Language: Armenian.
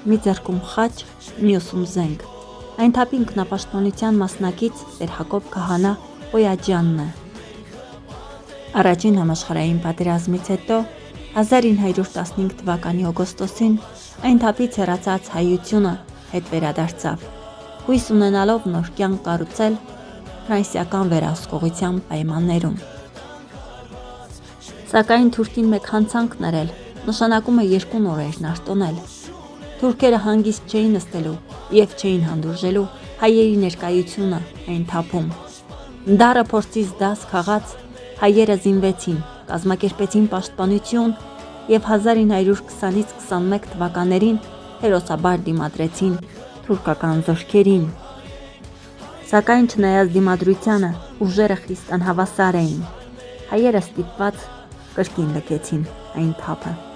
մի ձեռքում խաչ, մյուսում զենք։ Այն թափի ինքնապաշտպանության մասնակից Տեր Հակոբ Քահանա Պոյաջյանն է։ Առաջին համաշխարհային պատերազմից հետո 1915 թվականի օգոստոսին այն թափից հեռացած հայությունը հետ վերադարձավ, հույս ունենալով նոր կյանք կառուցել ֆրանսիական վերահսկողության պայմաններում։ Սակայն թուրքին մեկ հանցանք ներել նշանակում է 2 նորերն արտոնել։ Թուրքերը հանգիստ չէին նստելու և չէին հանդուրժելու հայերի ներկայությունը այն թափում։ Դառը փորձից դաս քաղած հայերը զինվեցին, կազմակերպեցին պաշտպանություն և 1920-ից 21 թվականներին հերոսաբար դիմադրեցին թուրքական զորքերին։ Սակայն չնայած դիմադրությանը ուժերը խիստ անհավասար էին։ Հայերը ստիպված կրկին լքեցին այն թափը։